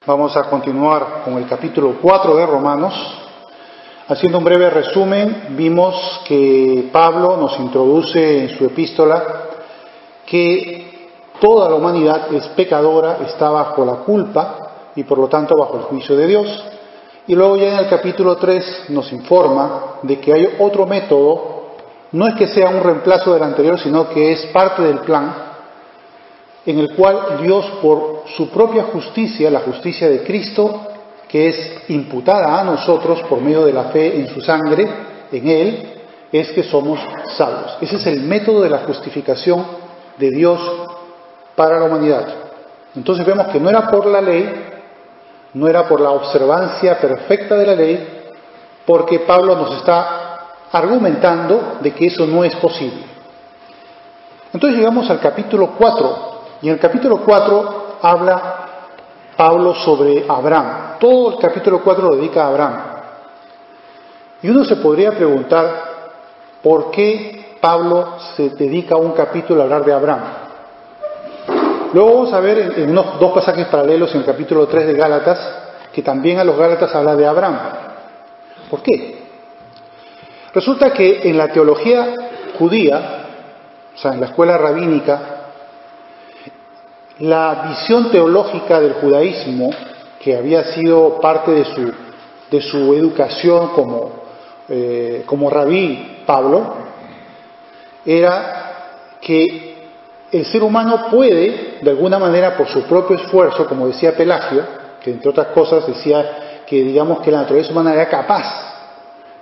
Vamos a continuar con el capítulo 4 de Romanos. Haciendo un breve resumen, vimos que Pablo nos introduce en su epístola que toda la humanidad es pecadora, está bajo la culpa y por lo tanto bajo el juicio de Dios. Y luego ya en el capítulo 3 nos informa de que hay otro método, no es que sea un reemplazo del anterior, sino que es parte del plan, en el cual Dios, por su propia justicia, la justicia de Cristo, que es imputada a nosotros por medio de la fe en su sangre, en Él, es que somos salvos. Ese es el método de la justificación de Dios para la humanidad. Entonces vemos que no era por la ley, no era por la observancia perfecta de la ley, porque Pablo nos está argumentando de que eso no es posible. Entonces llegamos al capítulo 4, y en el capítulo 4 habla Pablo sobre Abraham. Todo el capítulo 4 lo dedica a Abraham. Y uno se podría preguntar, ¿por qué Pablo se dedica un capítulo a hablar de Abraham? Luego vamos a ver en unos dos pasajes paralelos en el capítulo 3 de Gálatas, que también a los Gálatas habla de Abraham. ¿Por qué? Resulta que en la teología judía, o sea, en la escuela rabínica, la visión teológica del judaísmo, que había sido parte de su educación como rabí Pablo, era que el ser humano puede, de alguna manera, por su propio esfuerzo, como decía Pelagio, que entre otras cosas decía que digamos que la naturaleza humana era capaz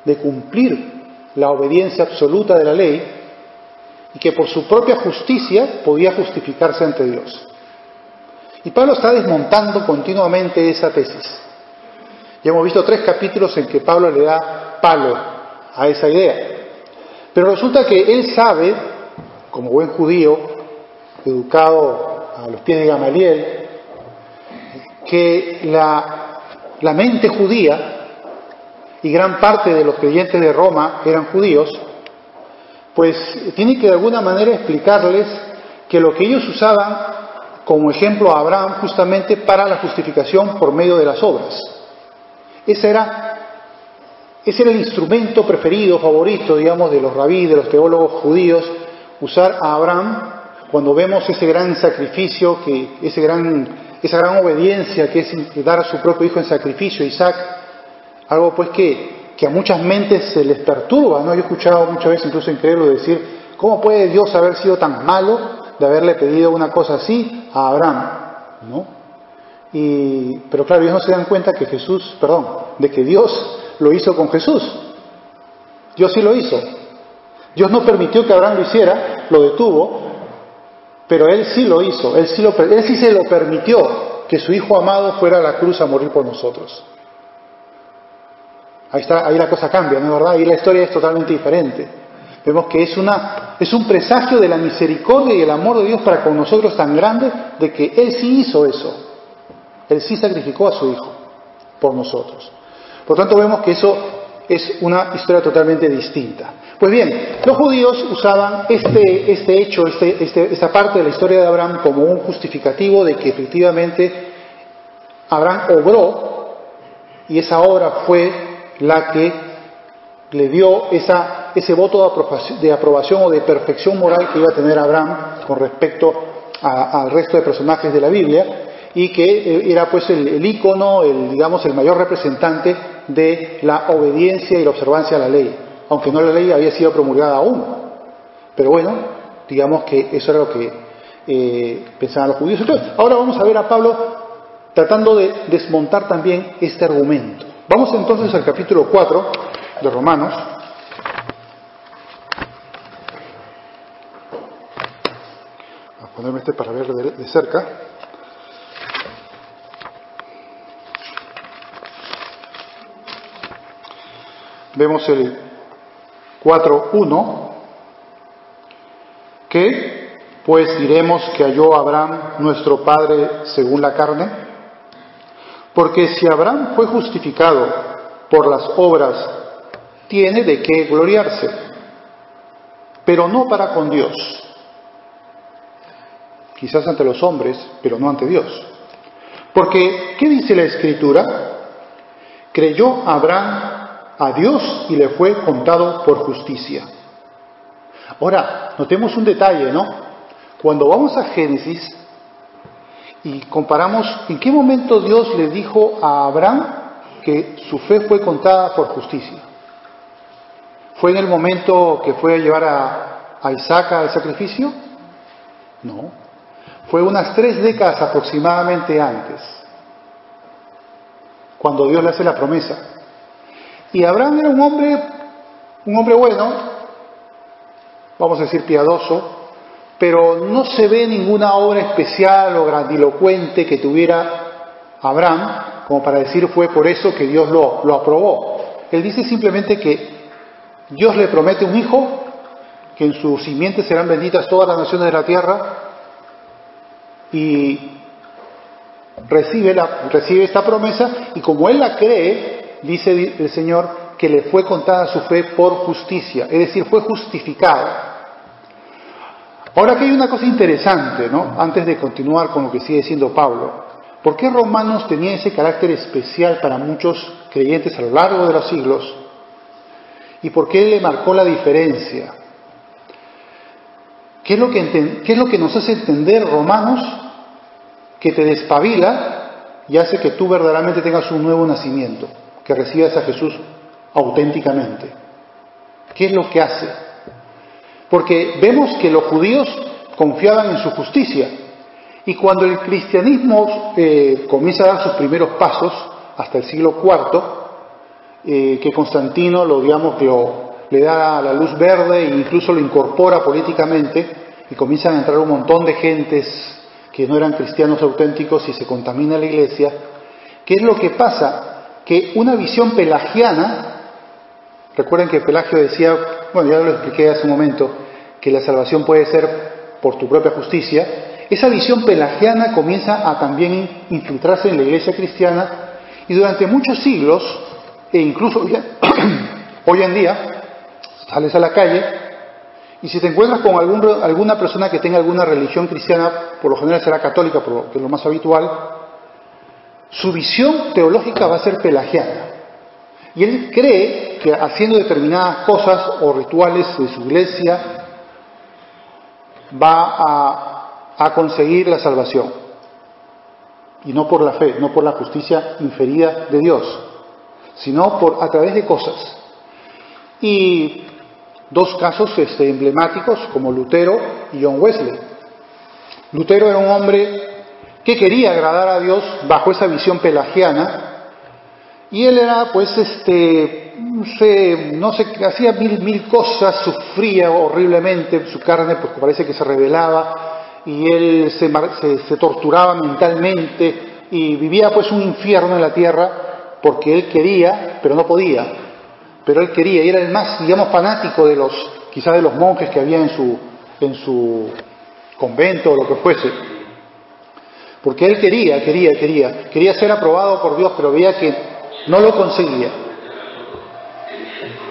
de cumplir la obediencia absoluta de la ley y que por su propia justicia podía justificarse ante Dios. Y Pablo está desmontando continuamente esa tesis. Ya hemos visto 3 capítulos en que Pablo le da palo a esa idea. Pero resulta que él sabe, como buen judío, educado a los pies de Gamaliel, que la mente judía, y gran parte de los creyentes de Roma eran judíos, pues tiene que de alguna manera explicarles que lo que ellos usaban como ejemplo a Abraham justamente para la justificación por medio de las obras. Ese era el instrumento preferido, favorito, digamos, de los rabíes, de los teólogos judíos, usar a Abraham cuando vemos ese gran sacrificio, esa gran obediencia que es dar a su propio hijo en sacrificio, Isaac, algo pues que a muchas mentes se les perturba, ¿no? Yo he escuchado muchas veces incluso incrédulos decir, ¿cómo puede Dios haber sido tan malo de haberle pedido una cosa así a Abraham, ¿no? Pero claro, ellos no se dan cuenta de que Dios lo hizo con Jesús. Dios sí lo hizo. Dios no permitió que Abraham lo hiciera, lo detuvo, pero Él sí lo hizo. Él sí se lo permitió que su Hijo amado fuera a la cruz a morir por nosotros. Ahí la cosa cambia, ¿no es verdad? Ahí la historia es totalmente diferente. Vemos que es un presagio de la misericordia y el amor de Dios para con nosotros tan grande, de que Él sí hizo eso. Él sí sacrificó a su Hijo por nosotros. Por tanto, vemos que eso es una historia totalmente distinta. Pues bien, los judíos usaban este hecho, esta parte de la historia de Abraham como un justificativo de que efectivamente Abraham obró y esa obra fue la que le dio ese voto de aprobación o de perfección moral que iba a tener Abraham con respecto al resto de personajes de la Biblia, y que era pues el ícono, el mayor representante de la obediencia y la observancia a la ley, aunque no la ley había sido promulgada aún. Pero bueno, digamos que eso era lo que pensaban los judíos. Entonces, ahora vamos a ver a Pablo tratando de desmontar también este argumento. Vamos entonces al capítulo 4 de Romanos. Voy a ponerme para verlo de cerca. Vemos el 4:1, que pues diremos que halló Abraham nuestro padre según la carne, porque si Abraham fue justificado por las obras, tiene de qué gloriarse, pero no para con Dios. Quizás ante los hombres, pero no ante Dios. Porque, ¿qué dice la Escritura? Creyó Abraham a Dios y le fue contado por justicia. Ahora, notemos un detalle, ¿no? Cuando vamos a Génesis y comparamos en qué momento Dios le dijo a Abraham que su fe fue contada por justicia. ¿Fue en el momento que fue a llevar a Isaac al sacrificio? No. Fue unas 3 décadas aproximadamente antes, cuando Dios le hace la promesa. Y Abraham era un hombre bueno, vamos a decir piadoso, pero no se ve ninguna obra especial o grandilocuente que tuviera Abraham, como para decir fue por eso que Dios lo aprobó. Él dice simplemente que Dios le promete un hijo, que en su simiente serán benditas todas las naciones de la tierra, y recibe esta promesa, y como él la cree, dice el Señor, que le fue contada su fe por justicia, es decir, fue justificada. Ahora que hay una cosa interesante, ¿no? Antes de continuar con lo que sigue diciendo Pablo, ¿por qué Romanos tenía ese carácter especial para muchos creyentes a lo largo de los siglos? ¿Y por qué le marcó la diferencia? ¿Qué es lo que nos hace entender Romanos que te despabila y hace que tú verdaderamente tengas un nuevo nacimiento, que recibas a Jesús auténticamente? ¿Qué es lo que hace? Porque vemos que los judíos confiaban en su justicia, y cuando el cristianismo comienza a dar sus primeros pasos, hasta el siglo IV, que Constantino le da la luz verde e incluso lo incorpora políticamente, y comienzan a entrar un montón de gentes que no eran cristianos auténticos y se contamina la iglesia. ¿Qué es lo que pasa? Que una visión pelagiana, recuerden que Pelagio decía, bueno, ya lo expliqué hace un momento, que la salvación puede ser por tu propia justicia. Esa visión pelagiana comienza a también infiltrarse en la iglesia cristiana, y durante muchos siglos, e incluso hoy en día, sales a la calle y si te encuentras con alguna persona que tenga alguna religión cristiana, por lo general será católica, que es lo más habitual, su visión teológica va a ser pelagiana. Y él cree que haciendo determinadas cosas o rituales de su iglesia va a conseguir la salvación. Y no por la fe, no por la justicia inferida de Dios, sino a través de cosas. Y 2 casos emblemáticos como Lutero y John Wesley. Lutero era un hombre que quería agradar a Dios bajo esa visión pelagiana, y él era hacía mil cosas, sufría horriblemente su carne porque parece que se rebelaba, y él se torturaba mentalmente y vivía un infierno en la tierra porque él quería, pero no podía. Pero él quería, y era el más, fanático de quizás de los monjes que había en su convento o lo que fuese. Porque él quería ser aprobado por Dios, pero veía que no lo conseguía.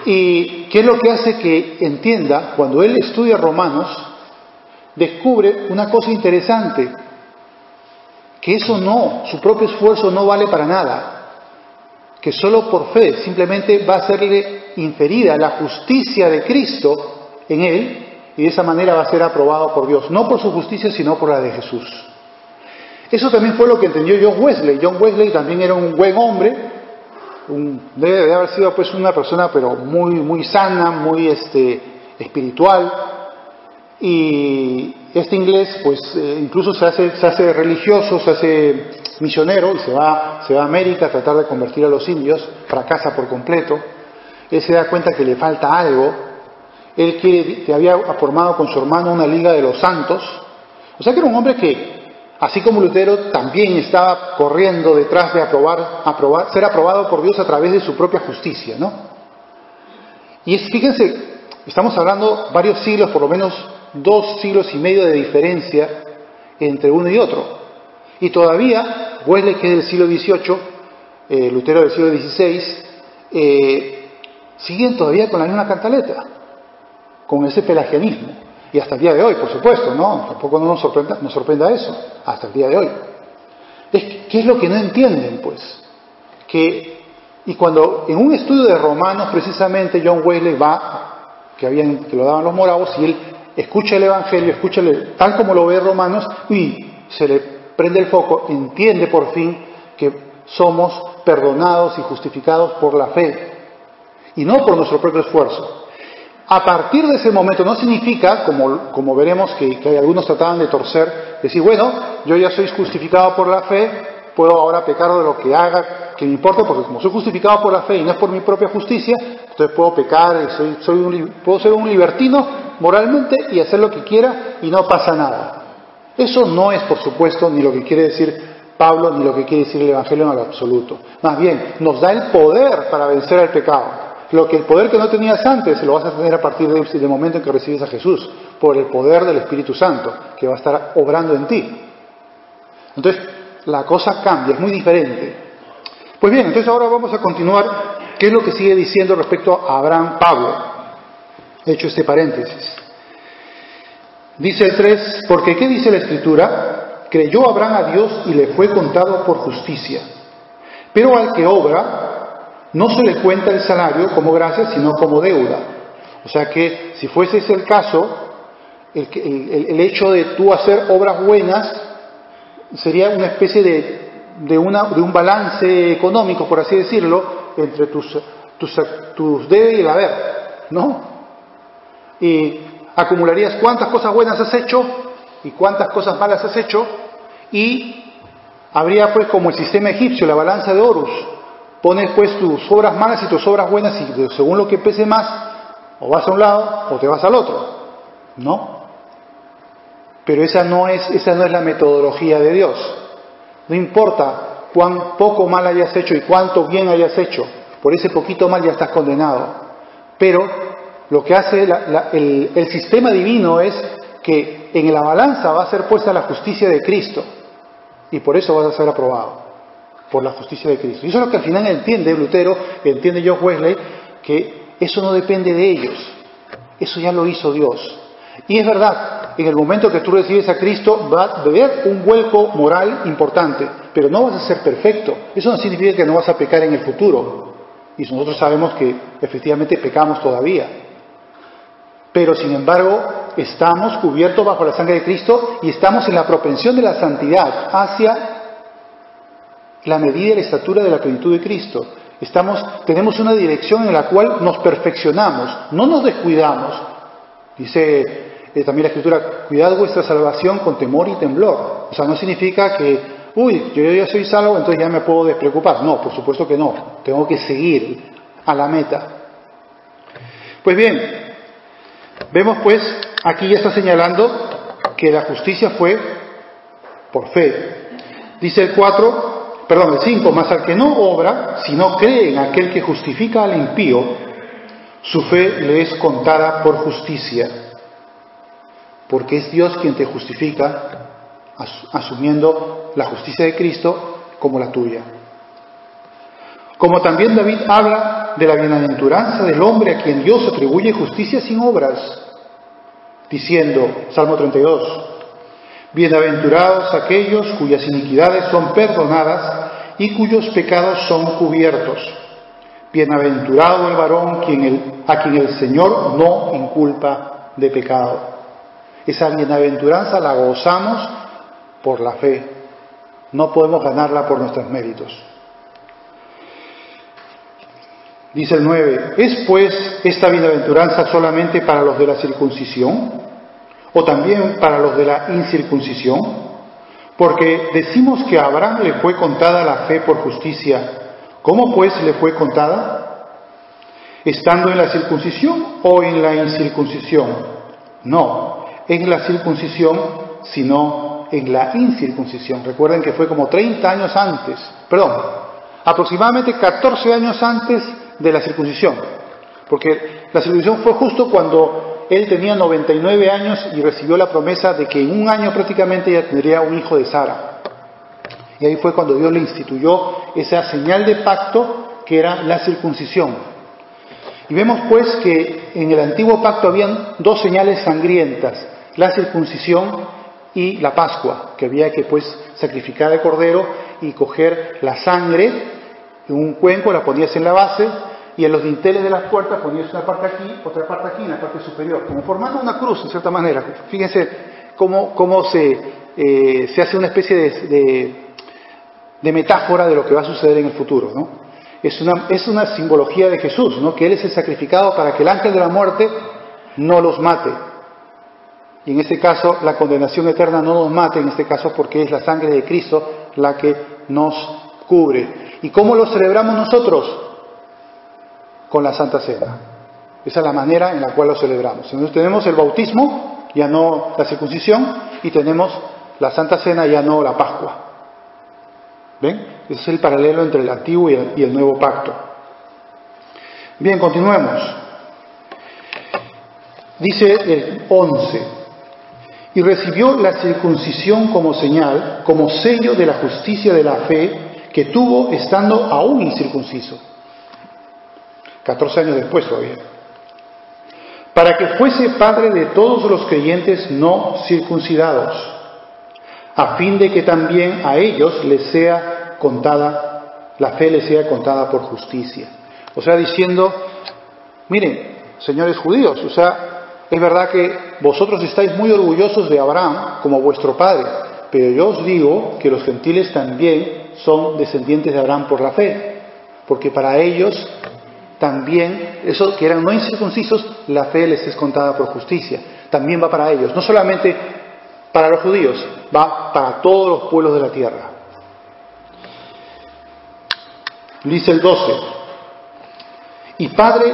¿Y qué es lo que hace que entienda? Cuando él estudia Romanos, descubre una cosa interesante, que su propio esfuerzo no vale para nada, que solo por fe simplemente va a serle inferida la justicia de Cristo en él, y de esa manera va a ser aprobado por Dios, no por su justicia sino por la de Jesús. Eso también fue lo que entendió John Wesley. John Wesley también era un buen hombre, debe de haber sido una persona pero muy sana, muy espiritual, y este inglés incluso se hace religioso, se hace misionero y se va a América a tratar de convertir a los indios, fracasa por completo. Él se da cuenta que le falta algo. Él que había formado con su hermano una liga de los santos, o sea que era un hombre que, así como Lutero, también estaba corriendo detrás de ser aprobado por Dios a través de su propia justicia, ¿no? Y fíjense, estamos hablando varios siglos, por lo menos 2 siglos y medio de diferencia entre uno y otro. Y todavía, Wesley, que es del siglo XVIII, Lutero del siglo XVI, siguen todavía con la misma cantaleta, con ese pelagianismo. Y hasta el día de hoy, por supuesto, ¿no? Tampoco nos sorprenda eso, hasta el día de hoy. ¿Qué es lo que no entienden, pues? Y cuando en un estudio de Romanos, precisamente, John Wesley que lo daban los moravos, y él escucha el Evangelio, tal como lo ve Romanos, y se le prende el foco, entiende por fin que somos perdonados y justificados por la fe, y no por nuestro propio esfuerzo. A partir de ese momento no significa, como veremos que algunos trataban de torcer, decir, bueno, yo ya soy justificado por la fe, puedo ahora pecar de lo que haga, que me importa, porque como soy justificado por la fe y no es por mi propia justicia, entonces puedo pecar, puedo ser un libertino moralmente y hacer lo que quiera y no pasa nada. Eso no es, por supuesto, ni lo que quiere decir Pablo, ni lo que quiere decir el Evangelio en lo absoluto. Más bien, nos da el poder para vencer al pecado. El poder que no tenías antes, lo vas a tener a partir del momento en que recibes a Jesús, por el poder del Espíritu Santo, que va a estar obrando en ti. Entonces, la cosa cambia, es muy diferente. Pues bien, entonces ahora vamos a continuar. ¿Qué es lo que sigue diciendo respecto a Abraham Pablo? He hecho este paréntesis. Dice el 3, porque ¿qué dice la Escritura? Creyó Abraham a Dios y le fue contado por justicia. Pero al que obra, no se le cuenta el salario como gracia, sino como deuda. O sea que, si fuese ese el caso, el hecho de tú hacer obras buenas sería una especie de un balance económico, por así decirlo, entre tus debe y el haber, ¿no? Y acumularías cuántas cosas buenas has hecho y cuántas cosas malas has hecho, y habría pues como el sistema egipcio, la balanza de Horus. Pones pues tus obras malas y tus obras buenas, y según lo que pese más, o vas a un lado o te vas al otro, ¿no? Pero esa no es la metodología de Dios. No importa cuán poco mal hayas hecho y cuánto bien hayas hecho, por ese poquito mal ya estás condenado. Pero lo que hace el sistema divino es que en la balanza va a ser puesta la justicia de Cristo, y por eso vas a ser aprobado, por la justicia de Cristo. Y eso es lo que al final entiende Lutero, entiende John Wesley, que eso no depende de ellos, eso ya lo hizo Dios. Y es verdad, en el momento que tú recibes a Cristo va a haber un vuelco moral importante, pero no vas a ser perfecto. Eso no significa que no vas a pecar en el futuro, y nosotros sabemos que efectivamente pecamos todavía. Pero sin embargo, estamos cubiertos bajo la sangre de Cristo y estamos en la propensión de la santidad hacia la medida y la estatura de la plenitud de Cristo. Tenemos una dirección en la cual nos perfeccionamos, no nos descuidamos. Dice también la Escritura, cuidad vuestra salvación con temor y temblor. O sea, no significa que, yo ya soy salvo, entonces ya me puedo despreocupar. No, por supuesto que no. Tengo que seguir a la meta. Pues bien, vemos pues, aquí ya está señalando que la justicia fue por fe. Dice el 5, mas al que no obra, sino cree en aquel que justifica al impío, su fe le es contada por justicia. Porque es Dios quien te justifica, asumiendo la justicia de Cristo como la tuya. Como también David habla de la bienaventuranza del hombre a quien Dios atribuye justicia sin obras, diciendo, Salmo 32, bienaventurados aquellos cuyas iniquidades son perdonadas y cuyos pecados son cubiertos. Bienaventurado el varón a quien el Señor no inculpa de pecado. Esa bienaventuranza la gozamos por la fe. No podemos ganarla por nuestros méritos. Dice el 9, ¿es pues esta bienaventuranza solamente para los de la circuncisión? ¿O también para los de la incircuncisión? Porque decimos que a Abraham le fue contada la fe por justicia. ¿Cómo pues le fue contada? ¿Estando en la circuncisión o en la incircuncisión? No, en la circuncisión, sino en la incircuncisión. Recuerden que fue como 30 años antes, aproximadamente 14 años antes de la circuncisión. Porque la circuncisión fue justo cuando él tenía 99 años y recibió la promesa de que en un año prácticamente ya tendría un hijo de Sara. Y ahí fue cuando Dios le instituyó esa señal de pacto que era la circuncisión. Y vemos pues que en el antiguo pacto habían dos señales sangrientas, la circuncisión y la Pascua, que había que pues sacrificar el cordero y coger la sangre en un cuenco, la ponías en la base, y en los dinteles de las puertas ponías una parte aquí, otra parte aquí, en la parte superior, como formando una cruz, en cierta manera. Fíjense cómo se hace una especie de metáfora de lo que va a suceder en el futuro, ¿no? Es una simbología de Jesús, ¿no? Que Él es el sacrificado para que el ángel de la muerte no los mate. Y en este caso, la condenación eterna no nos mate, en este caso porque es la sangre de Cristo la que nos cubre. ¿Y cómo lo celebramos nosotros? Con la Santa Cena. Esa es la manera en la cual lo celebramos. Entonces tenemos el bautismo, ya no la circuncisión, y tenemos la Santa Cena, ya no la Pascua. ¿Ven? Ese es el paralelo entre el antiguo y el nuevo pacto. Bien, continuemos. Dice el 11: y recibió la circuncisión como señal, como sello de la justicia de la fe que tuvo estando aún incircunciso. 14 años después todavía. Para que fuese padre de todos los creyentes no circuncidados, a fin de que también a ellos les sea contada, la fe les sea contada por justicia. O sea, diciendo, miren, señores judíos, o sea, es verdad que vosotros estáis muy orgullosos de Abraham como vuestro padre, pero yo os digo que los gentiles también son descendientes de Abraham por la fe, porque para ellos también, esos que eran no incircuncisos, la fe les es contada por justicia. También va para ellos, no solamente para los judíos, va para todos los pueblos de la tierra. Dice el 12: y padre,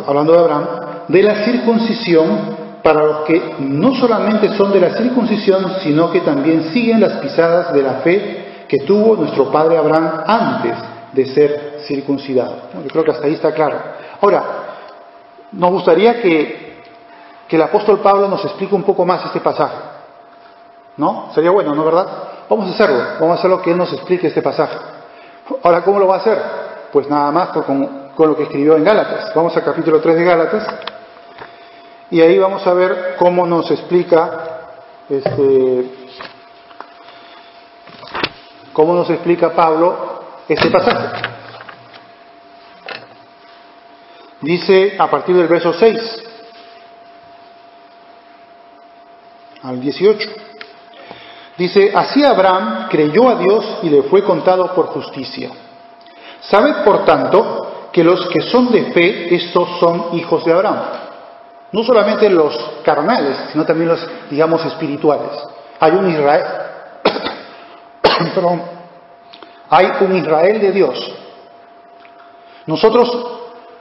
hablando de Abraham, de la circuncisión para los que no solamente son de la circuncisión, sino que también siguen las pisadas de la fe que tuvo nuestro padre Abraham antes de ser circuncidado. Yo creo que hasta ahí está claro. Ahora, nos gustaría que el apóstol Pablo nos explique un poco más este pasaje, ¿no? Sería bueno, ¿no, verdad? Vamos a hacerlo, vamos a hacerlo que él nos explique este pasaje. Ahora, ¿cómo lo va a hacer? Pues nada más con lo que escribió en Gálatas. Vamos al capítulo 3 de Gálatas y ahí vamos a ver cómo nos explica Pablo este pasaje. Dice a partir del verso 6 al 18. Dice: así Abraham creyó a Dios y le fue contado por justicia. Sabed por tanto que los que son de fe, estos son hijos de Abraham. No solamente los carnales, sino también los, digamos, espirituales. Hay un Israel, perdón, hay un Israel de Dios. Nosotros,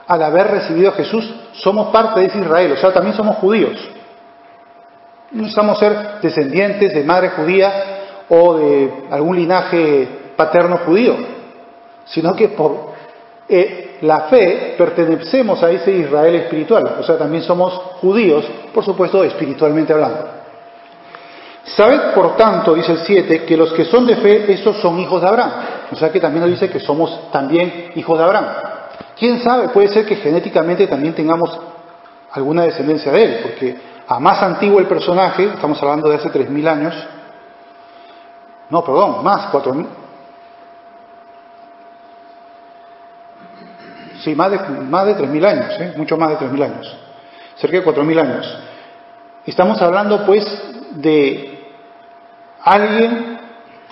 al haber recibido a Jesús, somos parte de ese Israel, o sea, también somos judíos. No necesitamos ser descendientes de madre judía o de algún linaje paterno judío, sino que por la fe pertenecemos a ese Israel espiritual, o sea, también somos judíos, por supuesto, espiritualmente hablando. Sabed, por tanto, dice el 7, que los que son de fe, estos son hijos de Abraham. O sea que también nos dice que somos también hijos de Abraham. ¿Quién sabe? Puede ser que genéticamente también tengamos alguna descendencia de él, porque a más antiguo el personaje, estamos hablando de hace 3.000 años, no, perdón, más, 4.000, sí, más de 3.000 años, mucho más de 3.000 años, cerca de 4.000 años. Estamos hablando pues de alguien,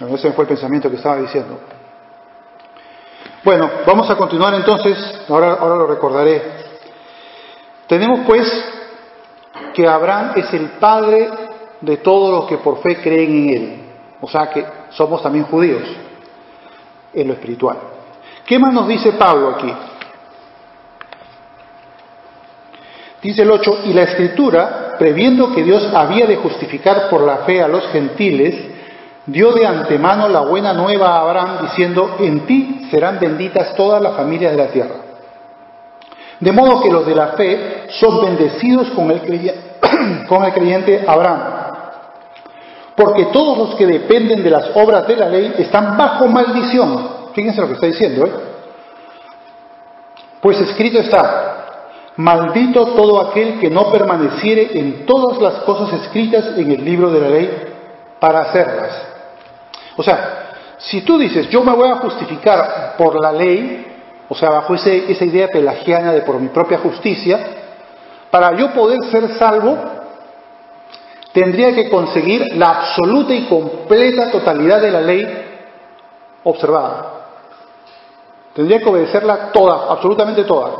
no, ese fue el pensamiento que estaba diciendo. Bueno, vamos a continuar entonces, ahora lo recordaré. Tenemos pues que Abraham es el padre de todos los que por fe creen en él. O sea que somos también judíos en lo espiritual. ¿Qué más nos dice Pablo aquí? Dice el 8, y la Escritura, previendo que Dios había de justificar por la fe a los gentiles, dio de antemano la buena nueva a Abraham, diciendo: en ti serán benditas todas las familias de la tierra. De modo que los de la fe son bendecidos con el creyente Abraham. Porque todos los que dependen de las obras de la ley están bajo maldición. Fíjense lo que está diciendo, Pues escrito está: maldito todo aquel que no permaneciere en todas las cosas escritas en el libro de la ley para hacerlas. O sea, si tú dices, yo me voy a justificar por la ley, o sea, bajo esa idea pelagiana de por mi propia justicia, para yo poder ser salvo, tendría que conseguir la absoluta y completa totalidad de la ley observada. Tendría que obedecerla toda, absolutamente toda.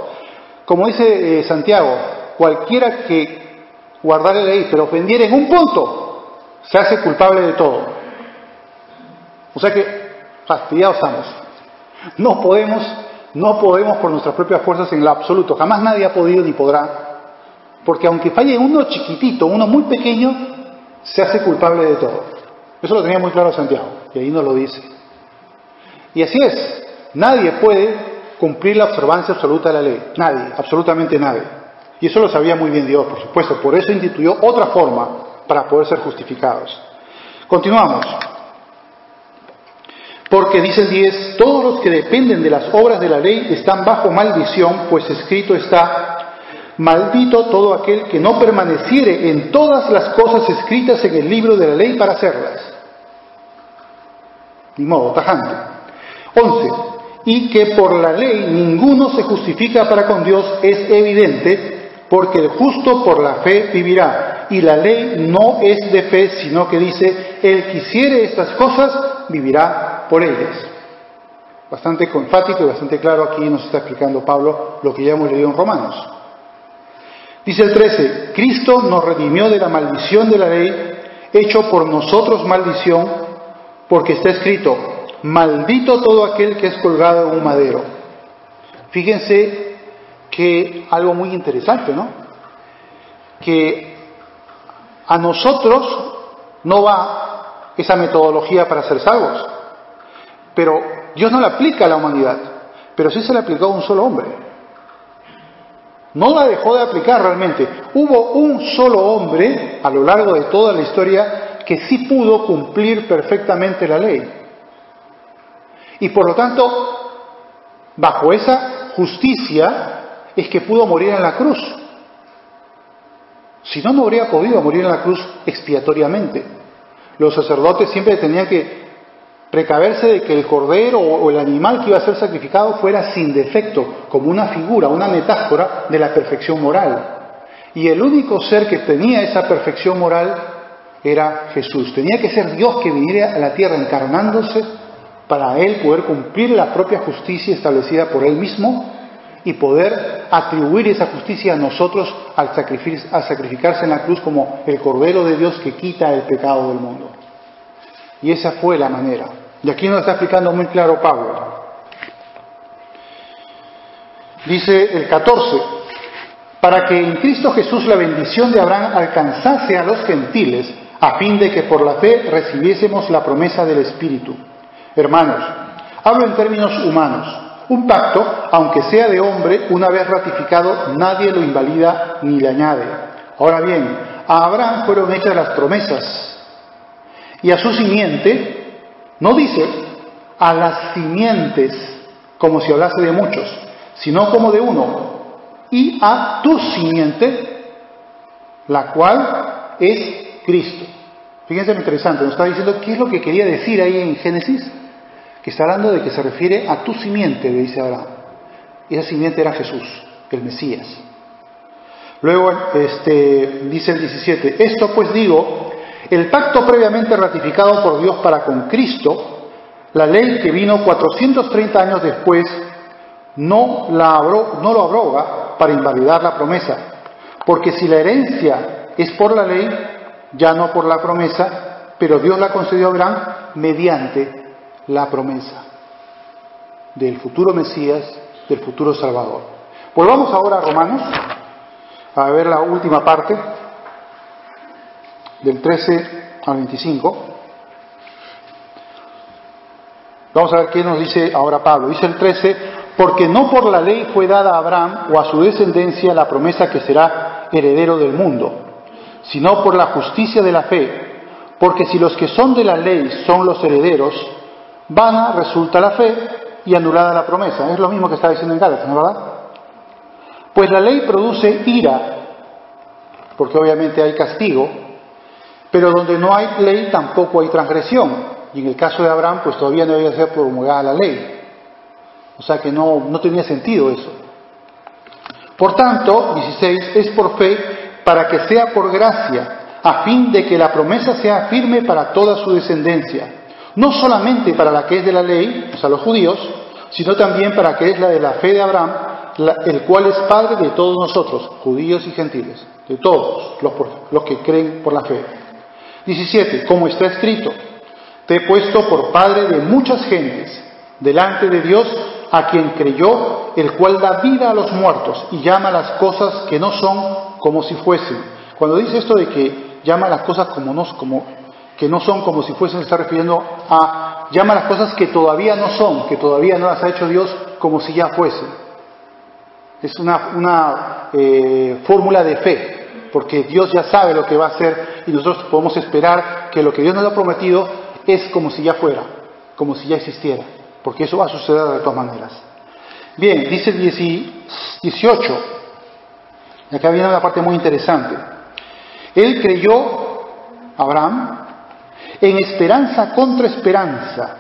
Como dice Santiago, cualquiera que guardare la ley pero ofendiera en un punto, se hace culpable de todo. O sea que fastidiados estamos. No podemos por nuestras propias fuerzas en lo absoluto. Jamás nadie ha podido ni podrá. Porque aunque falle uno chiquitito, uno muy pequeño, se hace culpable de todo. Eso lo tenía muy claro Santiago, y ahí nos lo dice. Y así es. Nadie puede cumplir la observancia absoluta de la ley. Nadie, absolutamente nadie. Y eso lo sabía muy bien Dios, por supuesto. Por eso instituyó otra forma para poder ser justificados. Continuamos. Porque dice el 10, todos los que dependen de las obras de la ley están bajo maldición, pues escrito está, maldito todo aquel que no permaneciere en todas las cosas escritas en el libro de la ley para hacerlas. Ni modo, tajante. 11. Y que por la ley ninguno se justifica para con Dios es evidente, porque el justo por la fe vivirá. Y la ley no es de fe, sino que dice, el que hiciere estas cosas vivirá por ellas. Bastante enfático y bastante claro aquí nos está explicando Pablo lo que ya hemos leído en Romanos. Dice el 13, Cristo nos redimió de la maldición de la ley, hecho por nosotros maldición, porque está escrito, maldito todo aquel que es colgado en un madero. Fíjense que algo muy interesante, ¿no? Que a nosotros no va esa metodología para ser salvos, pero Dios no la aplica a la humanidad, pero sí se la aplicó a un solo hombre. No la dejó de aplicar realmente. Hubo un solo hombre a lo largo de toda la historia que sí pudo cumplir perfectamente la ley. Y por lo tanto, bajo esa justicia es que pudo morir en la cruz. Si no, no habría podido morir en la cruz expiatoriamente. Los sacerdotes siempre tenían que precaverse de que el cordero o el animal que iba a ser sacrificado fuera sin defecto, como una figura, una metáfora de la perfección moral. Y el único ser que tenía esa perfección moral era Jesús. Tenía que ser Dios que viniera a la tierra encarnándose para Él poder cumplir la propia justicia establecida por Él mismo y poder atribuir esa justicia a nosotros al sacrificarse en la cruz como el Cordero de Dios que quita el pecado del mundo. Y esa fue la manera. Y aquí nos está explicando muy claro Pablo. Dice el 14, para que en Cristo Jesús la bendición de Abraham alcanzase a los gentiles, a fin de que por la fe recibiésemos la promesa del Espíritu. Hermanos, hablo en términos humanos. Un pacto, aunque sea de hombre, una vez ratificado, nadie lo invalida ni le añade. Ahora bien, a Abraham fueron hechas las promesas. Y a su simiente, no dice a las simientes, como si hablase de muchos, sino como de uno. Y a tu simiente, la cual es Cristo. Fíjense lo interesante, nos está diciendo qué es lo que quería decir ahí en Génesis, que está hablando de que se refiere a tu simiente, le dice Abraham. Y esa simiente era Jesús, el Mesías. Luego dice el 17, esto pues digo, el pacto previamente ratificado por Dios para con Cristo, la ley que vino 430 años después, no lo abroga para invalidar la promesa. Porque si la herencia es por la ley, ya no por la promesa, pero Dios la concedió a Abraham mediante la promesa del futuro Mesías, del futuro Salvador. Volvamos ahora a Romanos, a ver la última parte, del 13 al 25. Vamos a ver qué nos dice ahora Pablo. Dice el 13, porque no por la ley fue dada a Abraham o a su descendencia la promesa que será heredero del mundo, sino por la justicia de la fe, porque si los que son de la ley son los herederos, vana resulta la fe y anulada la promesa. Es lo mismo que está diciendo en Gálatas, ¿no es verdad? Pues la ley produce ira, porque obviamente hay castigo, Pero donde no hay ley tampoco hay transgresión. Y en el caso de Abraham, pues todavía no había sido promulgada la ley. O sea que no tenía sentido eso. Por tanto, 16, es por fe para que sea por gracia, a fin de que la promesa sea firme para toda su descendencia. No solamente para la que es de la ley, o sea, los judíos, sino también para que es la de la fe de Abraham, el cual es padre de todos nosotros, judíos y gentiles, de todos los que creen por la fe. 17, como está escrito, te he puesto por padre de muchas gentes, delante de Dios, a quien creyó, el cual da vida a los muertos y llama las cosas que no son como si fuesen. Cuando dice esto de que llama las cosas que no son como si fuesen, se está refiriendo a llama las cosas que todavía no son, que todavía no las ha hecho Dios como si ya fuesen. Es una fórmula de fe, porque Dios ya sabe lo que va a hacer y nosotros podemos esperar que lo que Dios nos ha prometido es como si ya fuera, como si ya existiera, porque eso va a suceder de todas maneras. Bien, dice 18, y acá viene una parte muy interesante. Él creyó, Abraham, en esperanza contra esperanza.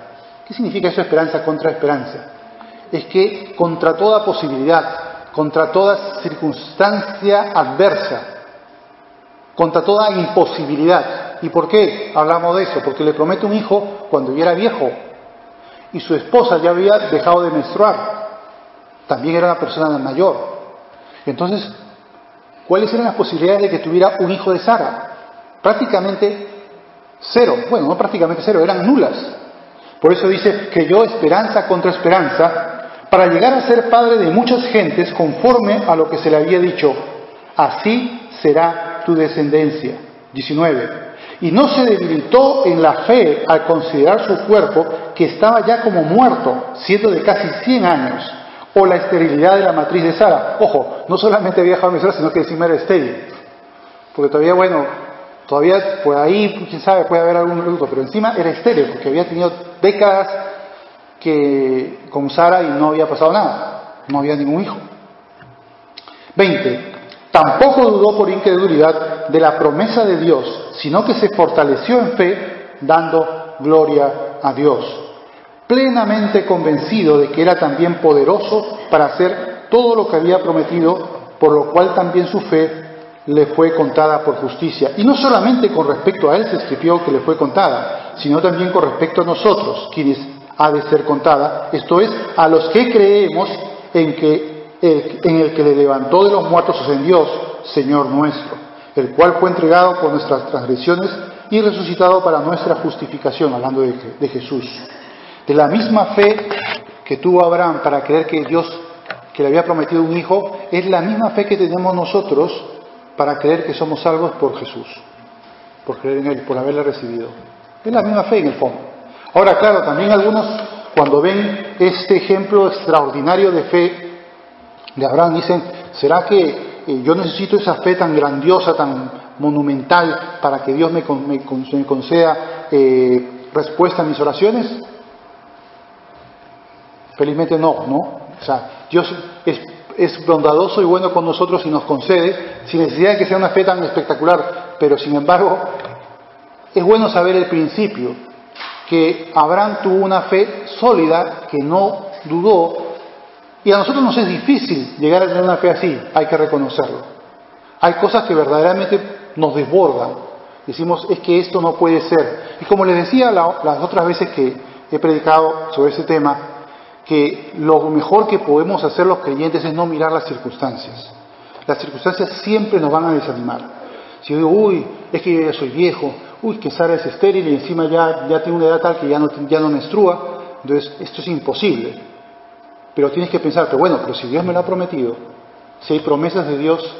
¿Qué significa eso, esperanza contra esperanza? Es que contra toda posibilidad, contra toda circunstancia adversa, contra toda imposibilidad. ¿Y por qué hablamos de eso? Porque le promete un hijo cuando ya era viejo y su esposa ya había dejado de menstruar. También era una persona mayor. Entonces, ¿cuáles eran las posibilidades de que tuviera un hijo de Sara? Prácticamente cero. Bueno, no prácticamente cero, eran nulas. Por eso dice, creyó esperanza contra esperanza, para llegar a ser padre de muchas gentes conforme a lo que se le había dicho. Así será tu descendencia. 19. Y no se debilitó en la fe al considerar su cuerpo, que estaba ya como muerto, siendo de casi 100 años, o la esterilidad de la matriz de Sara. Ojo, no solamente había dejado de menstruar, sino que encima era estéril. Porque todavía por ahí, quién sabe, puede haber algún producto, pero encima era estéril, porque había tenido décadas con Sara y no había pasado nada, no había ningún hijo. 20. Tampoco dudó por incredulidad de la promesa de Dios, sino que se fortaleció en fe, dando gloria a Dios, plenamente convencido de que era también poderoso para hacer todo lo que había prometido, por lo cual también su fe le fue contada por justicia. Y no solamente con respecto a él se escribió que le fue contada, sino también con respecto a nosotros, quienes ha de ser contada, esto es, a los que creemos en el que le levantó de los muertos, en Dios, Señor nuestro, el cual fue entregado por nuestras transgresiones y resucitado para nuestra justificación, hablando de Jesús. De la misma fe que tuvo Abraham para creer que Dios, que le había prometido un hijo, es la misma fe que tenemos nosotros para creer que somos salvos por Jesús, por creer en Él, por haberle recibido. Es la misma fe en el fondo. Ahora, claro, también algunos, cuando ven este ejemplo extraordinario de fe de Abraham, dicen, ¿será que yo necesito esa fe tan grandiosa, tan monumental, para que Dios me conceda respuesta a mis oraciones? Felizmente no. O sea, Dios es bondadoso y bueno con nosotros y nos concede, sin necesidad de que sea una fe tan espectacular, pero sin embargo, es bueno saber el principio, que Abraham tuvo una fe sólida, que no dudó, y a nosotros nos es difícil llegar a tener una fe así, hay que reconocerlo. Hay cosas que verdaderamente nos desbordan, decimos, es que esto no puede ser. Y como les decía las otras veces que he predicado sobre ese tema, que lo mejor que podemos hacer los creyentes es no mirar las circunstancias. Las circunstancias siempre nos van a desanimar. Si yo digo, es que yo ya soy viejo, que Sara es estéril y encima ya tiene una edad tal que ya no menstrua, entonces esto es imposible. Pero tienes que pensar, pero si Dios me lo ha prometido, si hay promesas de Dios,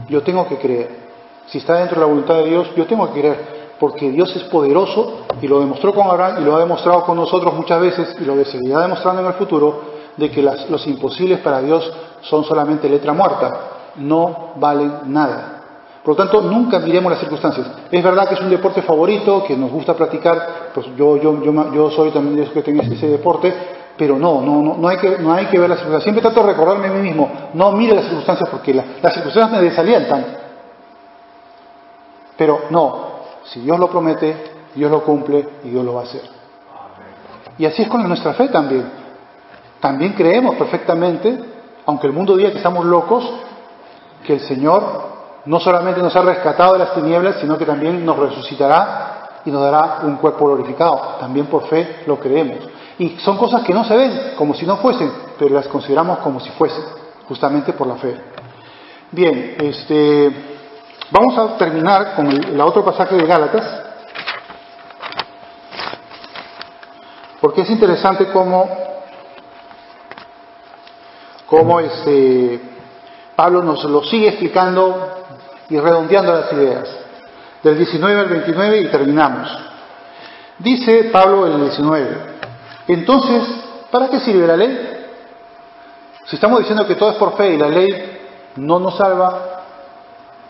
yo tengo que creer. Si está dentro de la voluntad de Dios, yo tengo que creer. Porque Dios es poderoso y lo demostró con Abraham y lo ha demostrado con nosotros muchas veces y lo seguirá demostrando en el futuro, de que los imposibles para Dios son solamente letra muerta, no valen nada. Por lo tanto, nunca miremos las circunstancias. Es verdad que es un deporte favorito, que nos gusta practicar, pues yo soy también de los que tengo ese deporte, pero no hay que ver las circunstancias. Siempre trato de recordarme a mí mismo, no mire las circunstancias porque las circunstancias me desalientan. Pero no, Si Dios lo promete, Dios lo cumple y Dios lo va a hacer. Y así es con nuestra fe también. También creemos perfectamente, aunque el mundo diga que estamos locos, que el Señor no solamente nos ha rescatado de las tinieblas, sino que también nos resucitará y nos dará un cuerpo glorificado. También por fe lo creemos. Y son cosas que no se ven como si no fuesen, pero las consideramos como si fuesen, justamente por la fe. Bien, vamos a terminar con el otro pasaje de Gálatas, porque es interesante cómo Pablo nos lo sigue explicando y redondeando las ideas. Del 19 al 29 y terminamos. Dice Pablo en el 19, entonces, ¿para qué sirve la ley? Si estamos diciendo que todo es por fe y la ley no nos salva,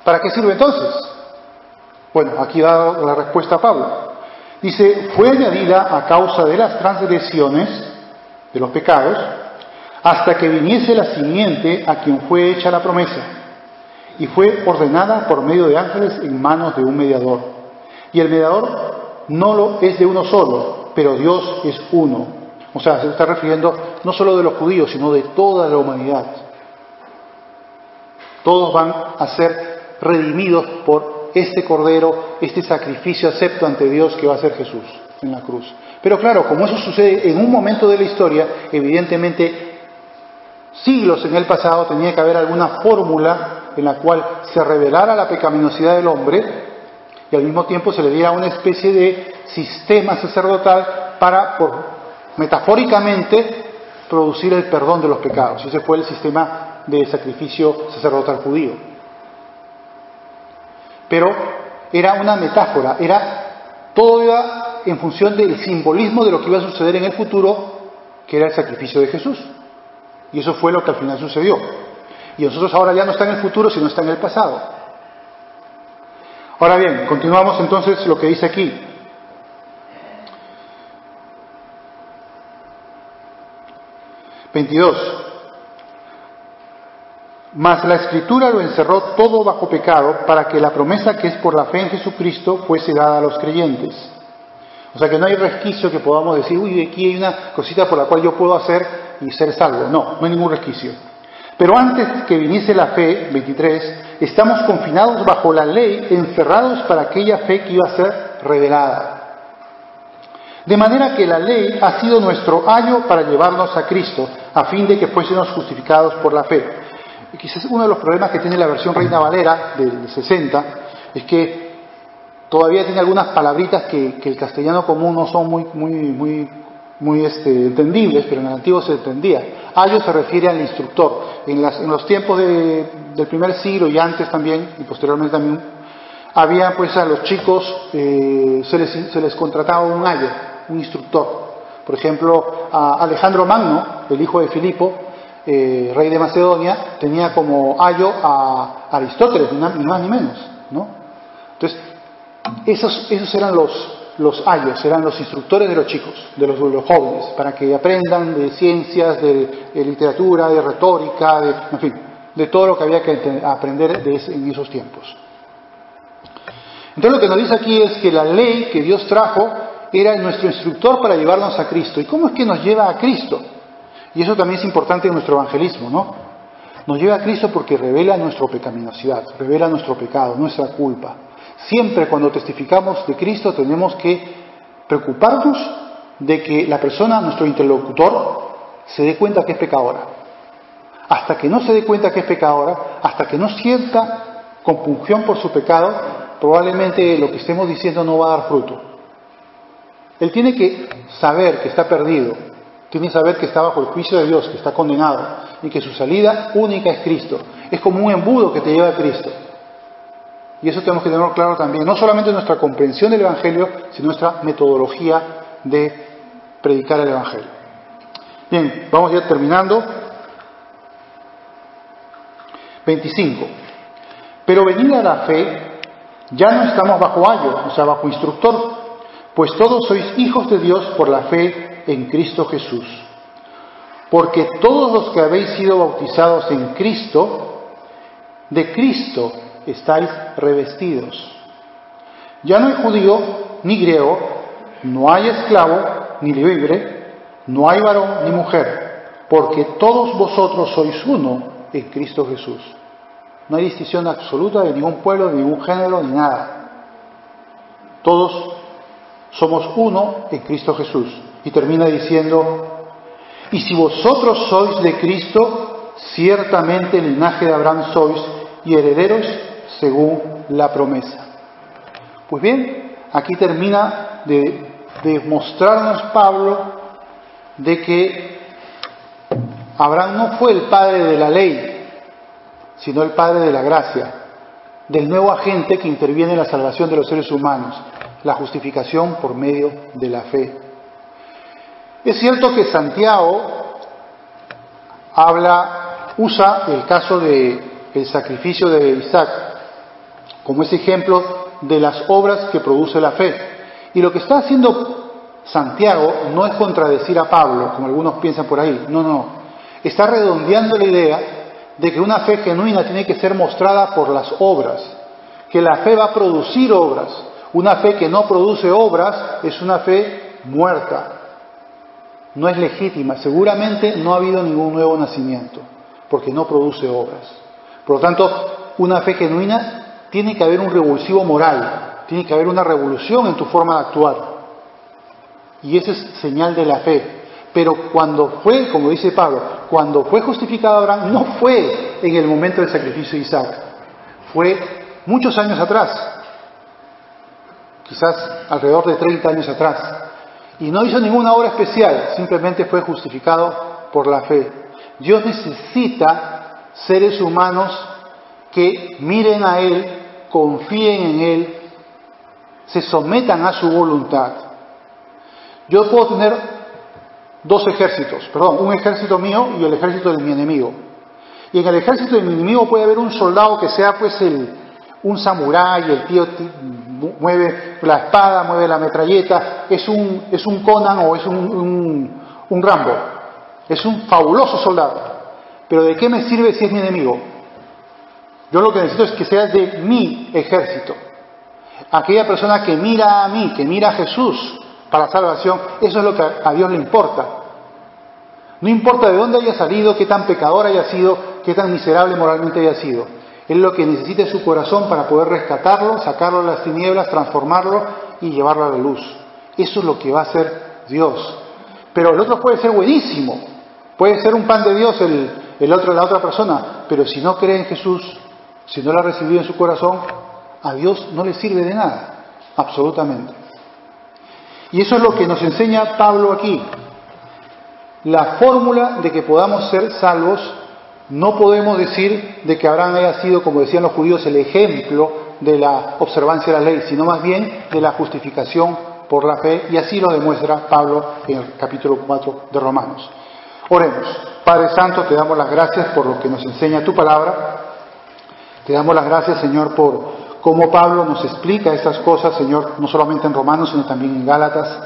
¿para qué sirve entonces? Bueno, aquí da la respuesta a Pablo. Dice, fue añadida a causa de las transgresiones, de los pecados, hasta que viniese la simiente a quien fue hecha la promesa, y fue ordenada por medio de ángeles en manos de un mediador. Y el mediador no lo es de uno solo, pero Dios es uno. O sea, se está refiriendo no solo de los judíos, sino de toda la humanidad. Todos van a ser redimidos por este Cordero, este sacrificio acepto ante Dios que va a ser Jesús en la cruz. Pero claro, como eso sucede en un momento de la historia, evidentemente siglos en el pasado tenía que haber alguna fórmula en la cual se revelara la pecaminosidad del hombre y al mismo tiempo se le diera una especie de sistema sacerdotal para, metafóricamente, producir el perdón de los pecados. Ese fue el sistema de sacrificio sacerdotal judío. Pero era una metáfora, todo iba en función del simbolismo de lo que iba a suceder en el futuro, que era el sacrificio de Jesús. Y eso fue lo que al final sucedió. Y nosotros ahora ya no está en el futuro, sino está en el pasado. Ahora bien, continuamos entonces lo que dice aquí. (22) Mas la Escritura lo encerró todo bajo pecado, para que la promesa que es por la fe en Jesucristo fuese dada a los creyentes. O sea que no hay resquicio que podamos decir, uy, aquí hay una cosita por la cual yo puedo hacer y ser salvo. No hay ningún resquicio. Pero antes que viniese la fe, 23, estamos confinados bajo la ley, encerrados para aquella fe que iba a ser revelada. De manera que la ley ha sido nuestro ayo para llevarnos a Cristo, a fin de que fuésemos justificados por la fe. Y quizás uno de los problemas que tiene la versión Reina Valera del 60 es que todavía tiene algunas palabritas que el castellano común no son muy entendibles, pero en el antiguo se entendía. Ayo se refiere al instructor. En los tiempos del primer siglo y antes también, y posteriormente también, había pues a los chicos, se les contrataba un ayo, un instructor. Por ejemplo, a Alejandro Magno, el hijo de Filipo, rey de Macedonia, tenía como ayo a Aristóteles, ni más ni menos, ¿no? Entonces, esos eran los ayos, eran los instructores de los chicos, de los jóvenes, para que aprendan de ciencias, de literatura, de retórica, en fin, de todo lo que había que aprender en esos tiempos. Entonces lo que nos dice aquí es que la ley que Dios trajo era nuestro instructor para llevarnos a Cristo. ¿Y cómo es que nos lleva a Cristo? Y eso también es importante en nuestro evangelismo, ¿no? Nos lleva a Cristo porque revela nuestra pecaminosidad, revela nuestro pecado, nuestra culpa. Siempre cuando testificamos de Cristo tenemos que preocuparnos de que la persona, nuestro interlocutor, se dé cuenta que es pecadora. Hasta que no se dé cuenta que es pecadora, hasta que no sienta compunción por su pecado, probablemente lo que estemos diciendo no va a dar fruto. Él tiene que saber que está perdido, tiene que saber que está bajo el juicio de Dios, que está condenado, y que su salida única es Cristo. Es como un embudo que te lleva a Cristo. Y eso tenemos que tenerlo claro también, no solamente en nuestra comprensión del Evangelio, sino en nuestra metodología de predicar el Evangelio. Bien, vamos ya terminando. 25. Pero venida la fe, ya no estamos bajo ayo, o sea, bajo instructor, pues todos sois hijos de Dios por la fe en Cristo Jesús. Porque todos los que habéis sido bautizados en Cristo, de Cristo estáis revestidos. Ya no hay judío ni griego, no hay esclavo ni libre, no hay varón ni mujer, porque todos vosotros sois uno en Cristo Jesús. No hay distinción absoluta de ningún pueblo, de ningún género, ni nada. Todos somos uno en Cristo Jesús. Y termina diciendo, y si vosotros sois de Cristo, ciertamente el linaje de Abraham sois y herederos según la promesa. Pues bien, aquí termina de mostrarnos Pablo de que Abraham no fue el padre de la ley, sino el padre de la gracia, del nuevo agente que interviene en la salvación de los seres humanos, la justificación por medio de la fe. Es cierto que Santiago usa el caso del sacrificio de Isaac como ese ejemplo de las obras que produce la fe. Y lo que está haciendo Santiago no es contradecir a Pablo, como algunos piensan por ahí. No. Está redondeando la idea de que una fe genuina tiene que ser mostrada por las obras, que la fe va a producir obras. Una fe que no produce obras es una fe muerta, no es legítima. Seguramente no ha habido ningún nuevo nacimiento, porque no produce obras. Por lo tanto, una fe genuina tiene que haber un revulsivo moral, tiene que haber una revolución en tu forma de actuar. Y esa es señal de la fe. Pero cuando fue, como dice Pablo, cuando fue justificado Abraham, no fue en el momento del sacrificio de Isaac, fue muchos años atrás, quizás alrededor de 30 años atrás. Y no hizo ninguna obra especial, simplemente fue justificado por la fe. Dios necesita seres humanos que miren a Él, confíen en Él, se sometan a su voluntad. Yo puedo tener un ejército mío y el ejército de mi enemigo. Y en el ejército de mi enemigo puede haber un soldado que sea pues un samurái, el tío mueve la espada, mueve la metralleta, es un Conan o es un Rambo, es un fabuloso soldado. Pero ¿de qué me sirve si es mi enemigo? Yo lo que necesito es que sea de mi ejército. Aquella persona que mira a mí, que mira a Jesús para salvación, eso es lo que a Dios le importa. No importa de dónde haya salido, qué tan pecador haya sido, qué tan miserable moralmente haya sido. Él lo que necesita es su corazón para poder rescatarlo, sacarlo de las tinieblas, transformarlo y llevarlo a la luz. Eso es lo que va a hacer Dios. Pero el otro puede ser buenísimo, puede ser un pan de Dios la otra persona, pero si no cree en Jesús, si no lo ha recibido en su corazón, a Dios no le sirve de nada, absolutamente. Y eso es lo que nos enseña Pablo aquí. La fórmula de que podamos ser salvos, no podemos decir de que Abraham haya sido, como decían los judíos, el ejemplo de la observancia de la ley, sino más bien de la justificación por la fe, y así lo demuestra Pablo en el capítulo 4 de Romanos. Oremos. Padre Santo, te damos las gracias por lo que nos enseña tu palabra. Te damos las gracias, Señor, por cómo Pablo nos explica estas cosas, Señor, no solamente en Romanos, sino también en Gálatas,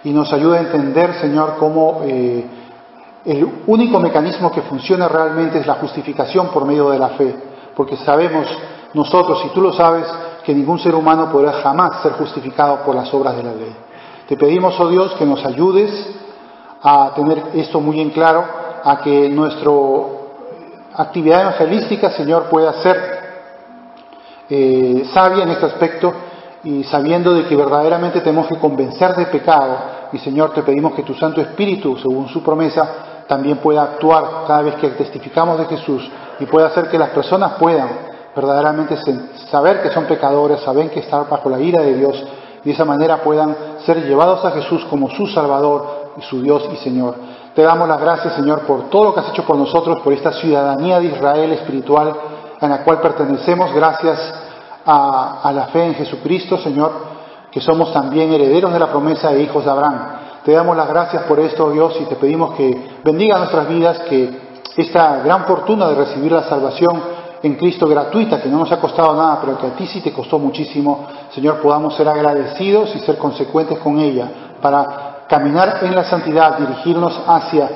y nos ayuda a entender, Señor, cómo el único mecanismo que funciona realmente es la justificación por medio de la fe, porque sabemos nosotros, y tú lo sabes, que ningún ser humano podrá jamás ser justificado por las obras de la ley. Te pedimos, oh Dios, que nos ayudes a tener esto muy en claro, a que nuestra actividad evangelística, Señor, pueda ser sabia en este aspecto, y sabiendo de que verdaderamente tenemos que convencer de pecado. Y Señor, te pedimos que tu Santo Espíritu, según su promesa, también pueda actuar cada vez que testificamos de Jesús, y pueda hacer que las personas puedan verdaderamente saber que son pecadores, saber que están bajo la ira de Dios, y de esa manera puedan ser llevados a Jesús como su Salvador y su Dios y Señor. Te damos las gracias, Señor, por todo lo que has hecho por nosotros, por esta ciudadanía de Israel espiritual en la cual pertenecemos gracias a la fe en Jesucristo, Señor, que somos también herederos de la promesa e hijos de Abraham. Te damos las gracias por esto, Dios, y te pedimos que bendiga nuestras vidas, que esta gran fortuna de recibir la salvación en Cristo gratuita, que no nos ha costado nada, pero que a ti sí te costó muchísimo, Señor, podamos ser agradecidos y ser consecuentes con ella, para caminar en la santidad, dirigirnos hacia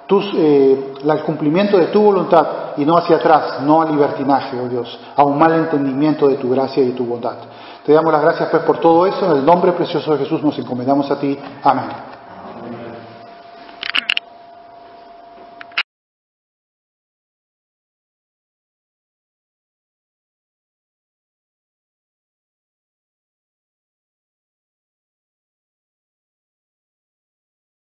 el cumplimiento de tu voluntad, y no hacia atrás, no al libertinaje, oh Dios, a un mal entendimiento de tu gracia y de tu bondad. Te damos las gracias pues por todo eso, en el nombre precioso de Jesús nos encomendamos a ti. Amén.